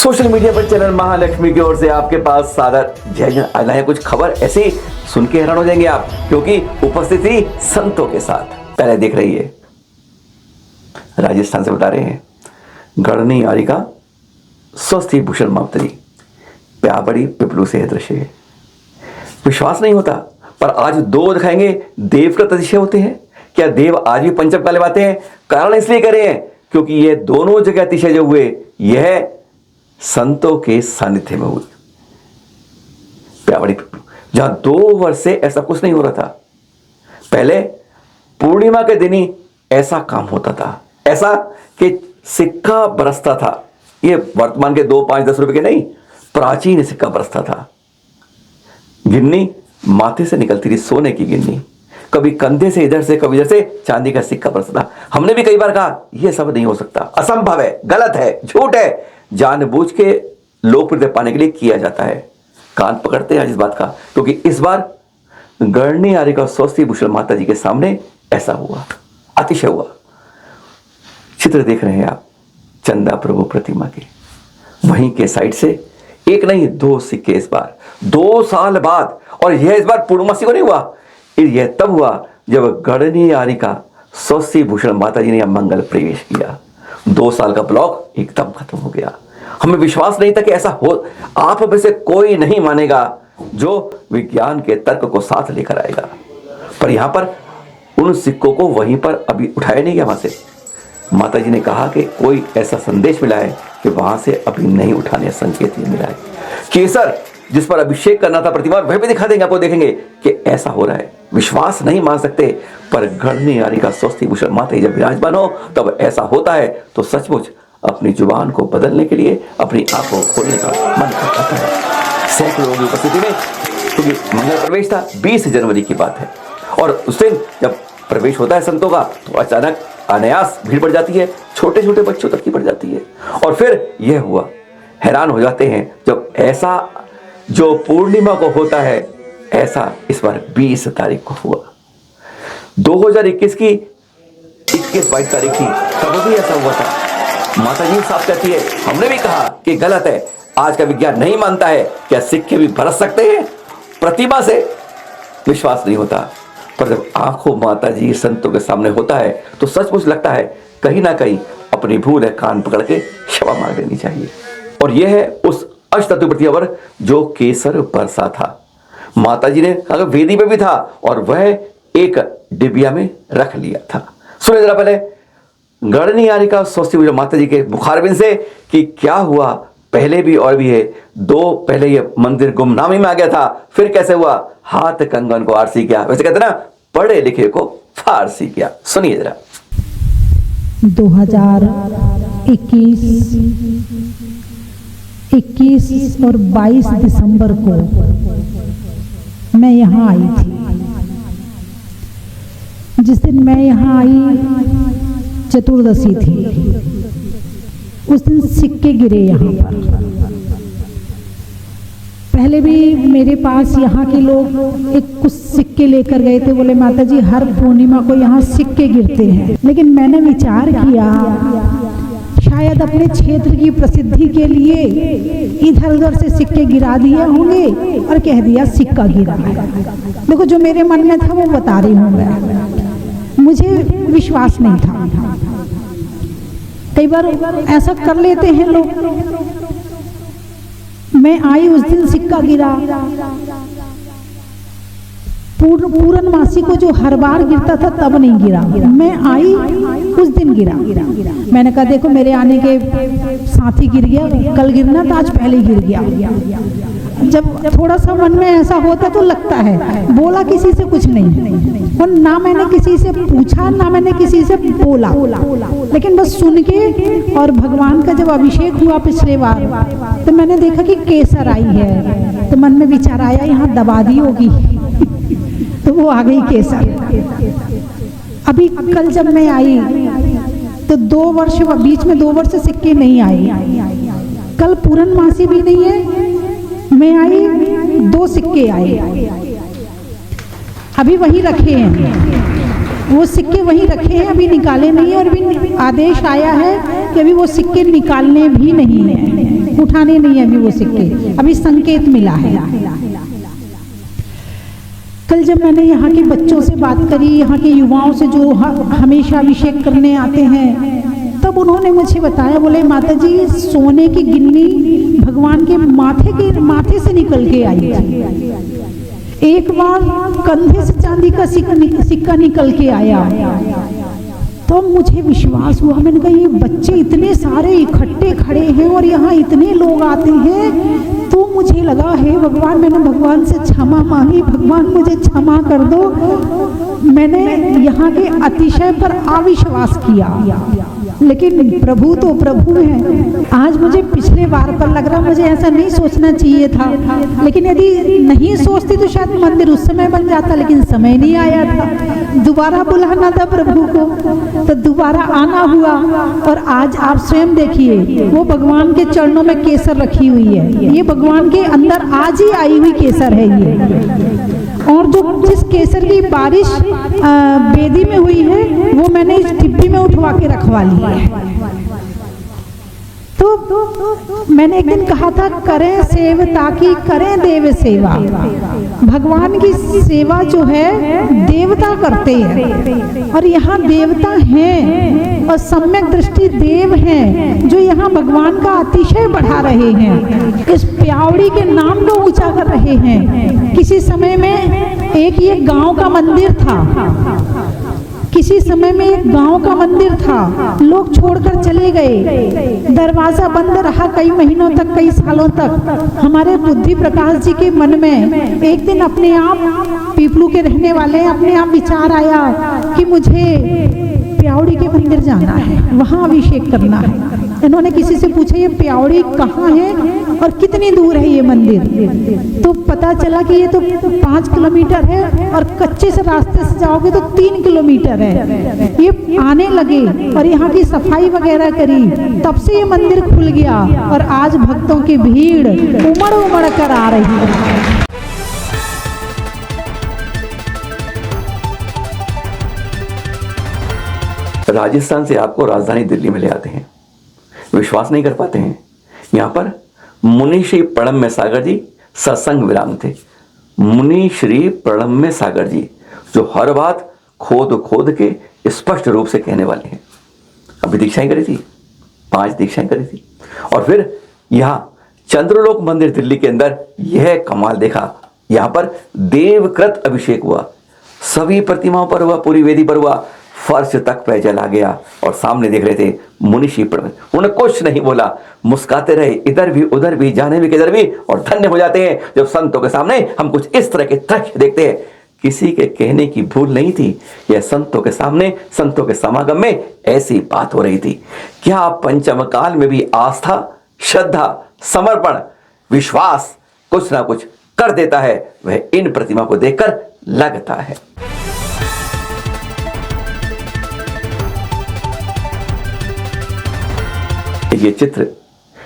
Social media पर channel Mahalakshmi की ओर से आपके पास सादर जय जन आना है। कुछ खबर ऐसी सुन के हैरान हो जाएंगे आप, क्योंकि उपस्थिति संतों के साथ। पहले देख रही है, राजस्थान से बता रहे हैं, गढ़नी आरिका स्वस्ति भूषण मावतरी प्याबड़ी पिपलू से दृश्य है। विश्वास नहीं होता, पर आज दो दिखाएंगे देव का अतिशय होते हैं। क्या देव आज भी पंचम का लेवाते हैं? कारण इसलिए करें हैं क्योंकि ये दोनों जगह अतिशय जो हुए यह संतों के सानिध्य में हुई। प्याबड़ी पिपलू, जहां 2 वर्ष से ऐसा कुछ नहीं हो रहा था। पहले पूर्णिमा के दिन ही ऐसा काम होता था, ऐसा कि सिक्का बरसता था। ये वर्तमान के 2, 5, 10 रुपए के नहीं, प्राचीन सिक्का बरसता था। गिन्नी माथे से निकलती थी, सोने की गिन्नी, कभी कंधे से इधर से कभी इधर से चांदी का सिक्का बरसता। हमने भी कई बार कहा यह सब नहीं हो सकता, असंभव है, गलत है, झूठ है, जानबूझ के लोकप्रियता पाने के लिए किया जाता है। कान पकड़ते हैं आज इस बात का, क्योंकि इस बार गढ़नी आरिका स्वस्ति भूषण माता जी के सामने ऐसा हुआ, अतिशय हुआ। चित्र देख रहे हैं आप चंदा प्रभु प्रतिमा के, वहीं के साइड से एक नहीं 2 सिक्के इस बार 2 साल बाद। और यह इस बार पूर्णमासी को नहीं हुआ, यह तब हुआ जब गढ़नी आरिका स्वस्ति भूषण माता जी ने मंगल प्रवेश किया। 2 साल का ब्लॉक एकदम खत्म हो गया। हमें विश्वास नहीं था कि ऐसा हो। आप में से कोई नहीं मानेगा जो विज्ञान के तर्क को साथ लेकर आएगा। पर यहां पर उन सिक्कों को वहीं पर अभी उठाया नहीं गया। वहां से माता जी ने कहा कि कोई ऐसा संदेश मिला है कि वहां से अभी नहीं उठाने, संकेत ये मिला है। केसर जिस पर अभिषेक करना था प्रतिमा, वह भी दिखा देंगे आपको, देखेंगे कि ऐसा हो रहा है। विश्वास नहीं मान सकते, पर गढ़नी आरिका स्वस्ति भूषण माता जब विराजमान हो तब ऐसा होता है। तो सचमुच अपनी जुबान को बदलने के लिए अपनी आंखों को खोलने का मन करता है। सैकड़ों लोगों की उपस्थिति में, क्योंकि मंगल प्रवेश था, 20 जनवरी की बात है। और उस दिन जब प्रवेश होता है संतों का तो अचानक अनायास भीड़ बढ़ जाती है, छोटे छोटे बच्चों तक की बढ़ जाती है। और फिर यह हुआ, हैरान हो जाते हैं जब ऐसा जो पूर्णिमा को होता है ऐसा इस बार 20 तारीख को हुआ। 2021 की 21-22 तारीख थी, तब भी ऐसा हुआ था। माता जी साफ कहती है, हमने भी कहा कि गलत है, आज का विज्ञान नहीं मानता है, क्या सिक्के भी बरस सकते हैं प्रतिमा से? विश्वास नहीं होता। पर जब आंखों माता जी संतों के सामने होता है तो सचमुच लगता है कहीं ना कहीं अपनी भूल है कान पकड़ के क्षमा मांग लेनी चाहिए। और यह है उस अष्टचतुर्वेदी पर जो केसर बरसा था। माता जी ने अगर वेदी पे भी था और वह एक डिबिया में रख लिया था। सुनिए जरा पहले गढ़नी आरिका स्वस्ति भूषण माता जी के मुखारबिन से कि क्या हुआ। पहले भी और भी है, 2 पहले ये मंदिर गुमनामी में आ गया था, फिर कैसे हुआ, हाथ कंगन को आरसी किया। वैसे कहते ना, पढ़े लिखे को फारसी किया। सुनिए जरा। 2021 और 22 दिसंबर को मैं यहाँ आई थी। जिस दिन मैं यहाँ आई चतुर्दशी थी, उस दिन सिक्के गिरे यहाँ पर। पहले भी मेरे पास यहाँ के लोग एक कुछ सिक्के लेकर गए थे, बोले माता जी हर पूर्णिमा को यहाँ सिक्के गिरते हैं। लेकिन मैंने विचार किया शायद अपने क्षेत्र की प्रसिद्धि के लिए इधर उधर से सिक्के गिरा दिए होंगे और कह दिया सिक्का गिरा है। देखो जो मेरे मन में था वो बता रही हूँ मैं, मुझे विश्वास नहीं था। कई बार ऐसा कर लेते हैं लोग। मैं आई उस दिन सिक्का गिरा। पूर्णमासी को जो हर बार गिरता था तब नहीं गिरा, मैं आई उस दिन गिरा। मैंने कहा देखो मेरे आने के साथ ही गिर गया, कल गिरना था आज पहले गिर गया। जब थोड़ा सा मन में ऐसा होता तो लगता है। बोला किसी से कुछ नहीं, और ना मैंने किसी से पूछा ना मैंने किसी से बोला, लेकिन बस सुन के। और भगवान का जब अभिषेक हुआ पिछले बार तो मैंने देखा कि केसर आई है, तो मन में विचार आया यहाँ दबा दी होगी तो वो आ गई केसर। अभी कल जब मैं आई तो 2 वर्ष बीच में 2 वर्ष सिक्के नहीं आए। कल पूर्णमासी भी नहीं है, मैं आई 2 सिक्के आए, अभी वही रखे हैं। वो सिक्के वहीं रखे हैं, अभी निकाले नहीं, और अभी आदेश आया है कि अभी वो सिक्के निकालने भी नहीं है, उठाने नहीं है अभी वो सिक्के, अभी संकेत मिला है। कल जब मैंने यहाँ के बच्चों से बात करी, यहाँ के युवाओं से जो हमेशा अभिषेक करने आते हैं, तब उन्होंने मुझे बताया, बोले माता जी सोने की गिन्नी भगवान के माथे से निकल के आई थी, एक बार कंधे से चांदी का सिक्का निकल के आया। तो मुझे विश्वास हुआ, मैंने कहा ये बच्चे इतने सारे इकट्ठे खड़े हैं और यहाँ इतने लोग आते हैं, तो मुझे लगा हे भगवान, मैंने भगवान से क्षमा मांगी, भगवान मुझे क्षमा कर दो, मैंने यहाँ के अतिशय पर अविश्वास किया, लेकिन प्रभु तो प्रभु है। आज मुझे पिछले बार पर लग रहा, मुझे ऐसा नहीं सोचना चाहिए था, लेकिन यदि नहीं सोचती तो शायद मंदिर उस समय बन जाता, लेकिन समय नहीं आया था, दोबारा बुलाना था प्रभु को, तो दोबारा आना हुआ। और आज आप स्वयं देखिए, वो भगवान के चरणों में केसर रखी हुई है, ये भगवान के अंदर आज ही आई हुई केसर है ये। और जो जिस केसर की बारिश बेदी में हुई है, वो मैंने इस डिब्बी में उठवा के रखवा ली है। तो मैंने एक दिन कहा था, करें सेव ताकि करें देव सेवा। भगवान की सेवा जो है देवता करते हैं, और यहाँ देवता हैं और सम्यक दृष्टि देव हैं, जो यहाँ भगवान का अतिशय बढ़ा रहे हैं, इस प्यावड़ी के नाम को ऊंचा कर रहे हैं। किसी समय में एक ये गांव का मंदिर था, किसी समय में एक गांव का मंदिर था, लोग छोड़कर चले गए, दरवाजा बंद रहा कई महीनों तक, कई सालों तक। हमारे बुद्धि प्रकाश जी के मन में एक दिन अपने आप, पीपलू के रहने वाले, अपने आप विचार आया कि मुझे प्यावड़ी के मंदिर जाना है, वहाँ अभिषेक करना है। इन्होंने किसी से पूछा ये प्यावड़ी कहाँ है और कितनी दूर है ये मंदिर, तो पता चला कि ये तो 5 किलोमीटर है, और कच्चे से रास्ते से जाओगे तो 3 किलोमीटर है। ये आने लगे और यहाँ की सफाई वगैरह करी, तब से ये मंदिर खुल गया, और आज भक्तों की भीड़ उमड़ उमड़ कर आ रही है। राजस्थान से आपको राजधानी दिल्ली में ले आते हैं, विश्वास नहीं कर पाते हैं। यहाँ पर मुनि श्री प्रणम्य सागर जी सत्संग विराम थे। मुनि श्री प्रणम्य सागर जी जो हर बात खोद खोद के स्पष्ट रूप से कहने वाले हैं। अभी दीक्षाएं करी थी, 5 दीक्षाएं करी थी, और फिर यहाँ चंद्रलोक मंदिर दिल्ली के अंदर यह कमाल देखा। यहाँ पर देवकृत अभिषेक हुआ, सभी प्रतिमाओं पर हुआ, पूरी वेदी पर हुआ, फर्श तक पे जल आ गया, और सामने देख रहे थे मुनिषी प्रणम्य। उन्होंने कुछ नहीं बोला, मुस्काते रहे, इधर भी उधर भी, जाने भी किधर भी, और धन्य हो जाते हैं जब संतों के सामने हम कुछ इस तरह के दृश्य देखते हैं। किसी के कहने की भूल नहीं थी, यह संतों के सामने, संतों के समागम में ऐसी बात हो रही थी। क्या पंचम काल में भी आस्था, श्रद्धा, समर्पण, विश्वास कुछ ना कुछ कर देता है, वह इन प्रतिमा को देखकर लगता है। ये चित्र,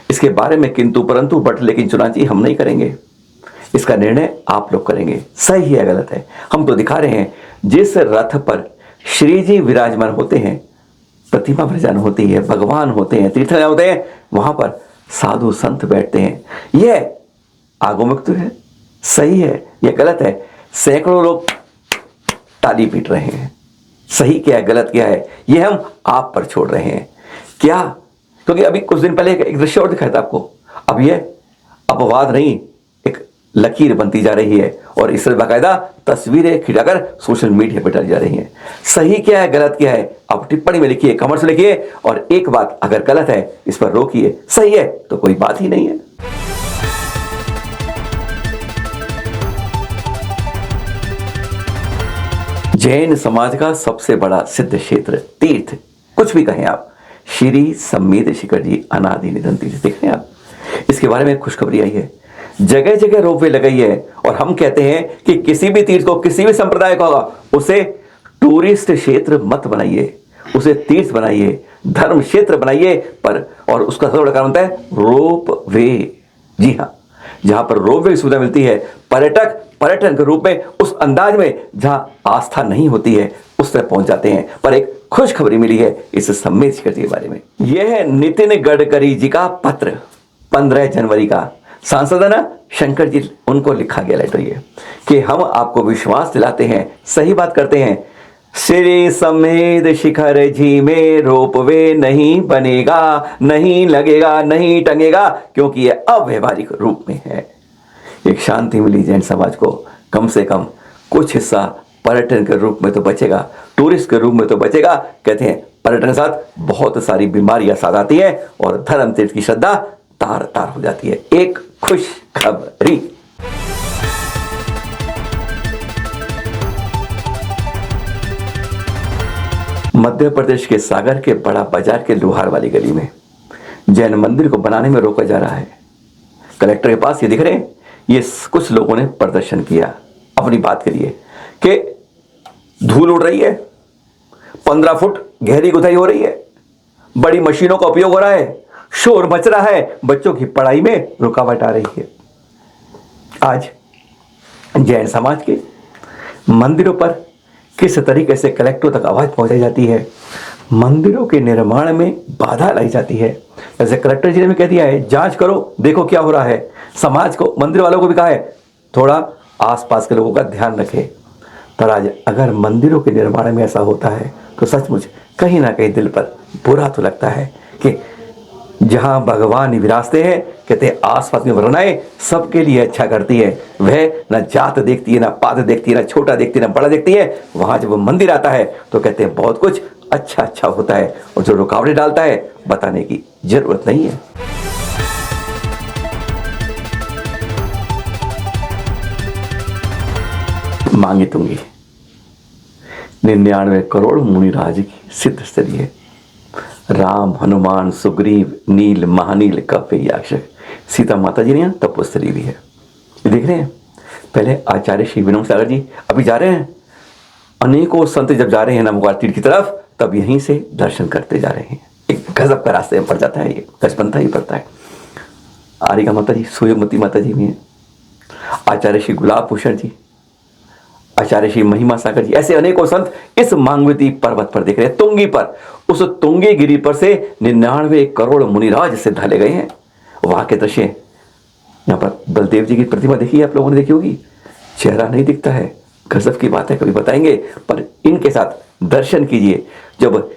इसके बारे में किंतु परंतु बट लेकिन चुनाची हम नहीं करेंगे, इसका निर्णय आप लोग करेंगे, सही है गलत है। हम तो दिखा रहे हैं जिस रथ पर श्री जी विराजमान होते हैं, प्रतिमा विराजमान होती है, भगवान होते हैं, तीर्थ होते हैं, वहां पर साधु संत बैठते हैं। यह आगमक तो है, सही है या गलत है, सैकड़ों लोग ताली पीट रहे हैं। सही क्या है गलत क्या है, यह हम आप पर छोड़ रहे हैं। क्या, क्योंकि अभी कुछ दिन पहले एक दृश्य और दिखाया था आपको, अब यह अपवाद नहीं, एक लकीर बनती जा रही है, और इस तरह बाकायदा तस्वीरें खिंचाकर सोशल मीडिया पर डाली जा रही हैं। सही क्या है गलत क्या है, आप टिप्पणी में लिखिए, कमेंट्स में लिखिए, और एक बात अगर गलत है इस पर रोकिए, सही है तो कोई बात ही नहीं है। जैन समाज का सबसे बड़ा सिद्ध क्षेत्र, तीर्थ, कुछ भी कहें आप, श्री सम्मेद शिखर जी अनादि निधन तीर्थ। देख रहे हैं आप, इसके बारे में खुशखबरी आई है, जगह जगह रोपवे लगाई है, और हम कहते हैं कि किसी भी तीर्थ को, किसी भी संप्रदाय को होगा, उसे टूरिस्ट क्षेत्र मत बनाइए, उसे तीर्थ बनाइए, धर्म क्षेत्र बनाइए, पर और उसका सबसे बड़ा कारण होता है रोप वे। जी हाँ, जहां पर रोप वे की सुविधा मिलती है, पर्यटक पर्यटन के रूप में उस अंदाज में जहां आस्था नहीं होती है उस तरह पहुंच जाते हैं। पर एक खुशखबरी मिली है इस सम्मेद शिखर जी के बारे में। यह है नितिन गडकरी जी का पत्र, 15 जनवरी का। सांसद है ना शंकर जी, उनको लिखा गया लेटर ये कि हम आपको विश्वास दिलाते हैं, सही बात करते हैं, श्री सम्मेद शिखर जी में रोपवे नहीं बनेगा, नहीं लगेगा, नहीं टंगेगा, क्योंकि यह अव्यवहारिक रूप में है। एक शांति मिली जैन समाज को, कम से कम कुछ हिस्सा पर्यटन के रूप में तो बचेगा, टूरिस्ट के रूप में तो बचेगा। कहते हैं पर्यटन के साथ बहुत सारी बीमारियां साथ आती है और धर्म तीर्थ की श्रद्धा तार तार हो जाती है। एक खुश खबरी। मध्य प्रदेश के सागर के बड़ा बाजार के लोहार वाली गली में जैन मंदिर को बनाने में रोका जा रहा है। कलेक्टर के पास ये दिख रहे हैं, ये कुछ लोगों ने प्रदर्शन किया अपनी बात के लिए कि धूल उड़ रही है, 15 फुट गहरी खुदाई हो रही है, बड़ी मशीनों का उपयोग हो रहा है, शोर मच रहा है, बच्चों की पढ़ाई में रुकावट आ रही है। आज जैन समाज के मंदिरों पर किस तरीके से कलेक्टरों तक आवाज पहुंचाई जाती है, मंदिरों के निर्माण में बाधा लाई जाती है। जैसे कलेक्टर जी ने भी कह दिया है, जांच करो, देखो क्या हो रहा है। समाज को, मंदिर वालों को भी कहा है थोड़ा आसपास के लोगों का ध्यान रखें। पर आज अगर मंदिरों के निर्माण में ऐसा होता है तो सचमुच कहीं ना कहीं दिल पर बुरा तो लगता है कि जहां भगवान विराजते हैं, कहते हैं आसपास में वरनाएं सबके लिए अच्छा करती है। वह ना जात देखती है, ना पात देखती है, ना छोटा देखती है, ना बड़ा देखती है। वहां जब वो मंदिर आता है तो कहते हैं बहुत कुछ अच्छा अच्छा होता है, और जो रुकावटें डालता है बताने की जरूरत नहीं है। मांगी तुंगी 99 करोड़ मुनिराज की सिद्ध स्तरी है। राम, हनुमान, सुग्रीव, नील, महानील, कपे, याक्षक, सीता माता जी ने यहाँ तपोस्तरी भी है। ये देख रहे हैं, पहले आचार्य श्री विनोद सागर जी अभी जा रहे हैं। अनेकों संत जब जा रहे हैं नमोकार तीर्थ की तरफ, तब यहीं से दर्शन करते जा रहे हैं। एक गजब का रास्ते में पड़ जाता है, ये गजबंधा ही पड़ता है। आरिका माता जी, सूर्यमती माता जी भी हैं, आचार्य श्री गुलाब भूषण जी, आचार्य श्री महिमा सागर जी, ऐसे अनेकों संत इस मांगवती पर्वत पर देख रहे हैं। तुंगी पर, उस तुंगी गिरी पर से 99 करोड़ मुनिराज से ढाले गए हैं। वहां के दृश्य, यहाँ पर बलदेव जी की प्रतिमा देखी है, आप लोगों ने देखी होगी, चेहरा नहीं दिखता है, गजब की बात है, कभी बताएंगे। पर इनके साथ दर्शन कीजिए। जब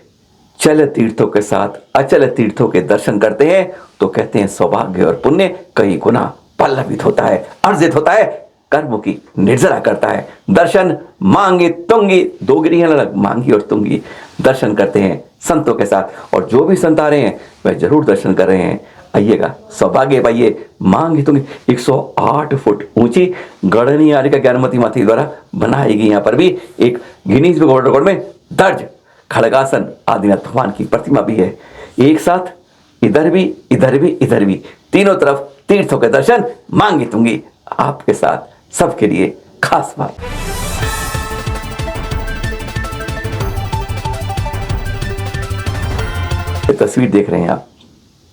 चल तीर्थों के साथ अचल तीर्थों के दर्शन करते हैं तो कहते हैं सौभाग्य और पुण्य कई गुना पल्लवित होता है, अर्जित होता है, कर्मों की निर्जरा करता है। दर्शन मांगी तुंगी, दो गिरी हैं अलग, मांगी और तुंगी। दर्शन करते हैं संतों के साथ, और जो भी संत आ रहे हैं वह जरूर दर्शन कर रहे हैं। आइएगा, सौभाग्य पाइए। मांगी तुंगी 108 फुट ऊंची गढ़नी आरिका ज्ञानमती माता द्वारा बनाई गई। यहाँ पर भी एक गिनीज वर्ल्ड रिकॉर्ड में दर्ज खड़गासन आदिनाथ भगवान की प्रतिमा भी है। एक साथ इधर भी, इधर भी, इधर भी, तीनों तरफ तीर्थों के दर्शन। मांगी तुंगी आपके साथ, सबके लिए खास बात। ये तस्वीर देख रहे हैं आप,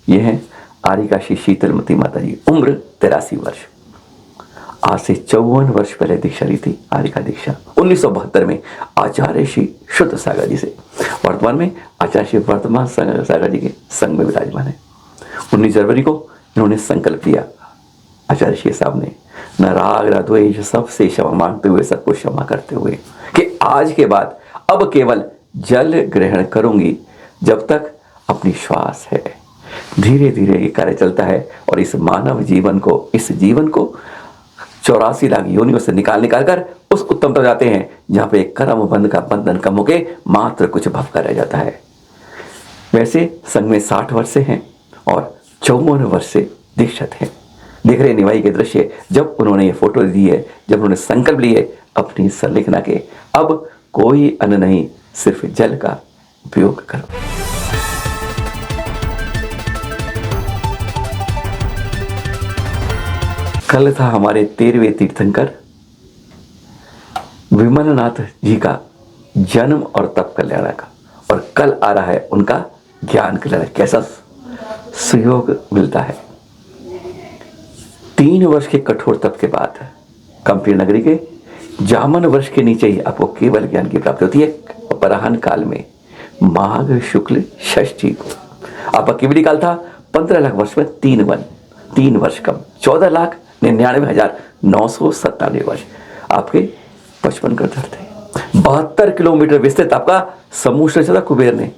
ये है आरिका श्री शीतलमती माता जी, उम्र 83 वर्ष। आज से 54 वर्ष पहले दीक्षा ली थी आरिका दीक्षा, 1972 में आचार्य श्री शुद्ध सागर जी से। वर्तमान में आचार्य श्री वर्तमान सागर जी के संग में विराजमान है। 19 जनवरी को इन्होंने संकल्प लिया आचार्य श्री साहब ने, न राग न द्वेष, सबसे क्षमा मांगते हुए, सबको क्षमा करते हुए, कि आज के बाद अब केवल जल ग्रहण करूंगी जब तक अपनी श्वास है। धीरे धीरे ये कार्य चलता है और इस मानव जीवन को, इस जीवन को 84 लाख योनियों से निकाल कर उस उत्तम तक जाते हैं जहां पे कर्म बंध का बंधन कम होके मात्र कुछ भव का रह जाता है। वैसे संघ में 60 वर्ष से हैं और 54 वर्ष से दीक्षित हैं। देख रहे निवाई के दृश्य, जब उन्होंने ये फोटो दी है, जब उन्होंने संकल्प लिए अपनी संलिखना के, अब कोई अन्न नहीं, सिर्फ जल का उपयोग करो। कल था हमारे 13वें तीर्थंकर विमलनाथ जी का जन्म और तप कल्याण का, और कल आ रहा है उनका ज्ञान कल्याण। कैसा सुयोग मिलता है। 3 वर्ष के कठोर तप के बाद कंप्लीट नगरी के जामन वर्ष के नीचे ही आपको केवल ज्ञान की प्राप्ति होती है। अपराह्न काल में माघ शुक्ल षष्ठी को आपका केवली काल था 15 लाख वर्ष में 3 वर्ष कम 14,99,997 वर्ष आपके 55 कर थे। 72 किलोमीटर विस्तृत आपका समूह चला कुबेर ने।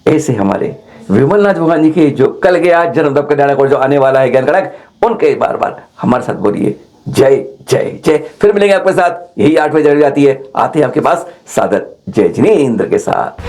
ऐसे हमारे विमलनाथ भगवान जी के जो कल गया जन्म तब कल्याणक और जो आने वाला है ज्ञान कड़क, उनके बार बार हमारे साथ बोलिए जय जय जय। फिर मिलेंगे आपके साथ, यही 8 बजे जाती है, आते हैं आपके पास सादर जय जिनेंद्र के साथ।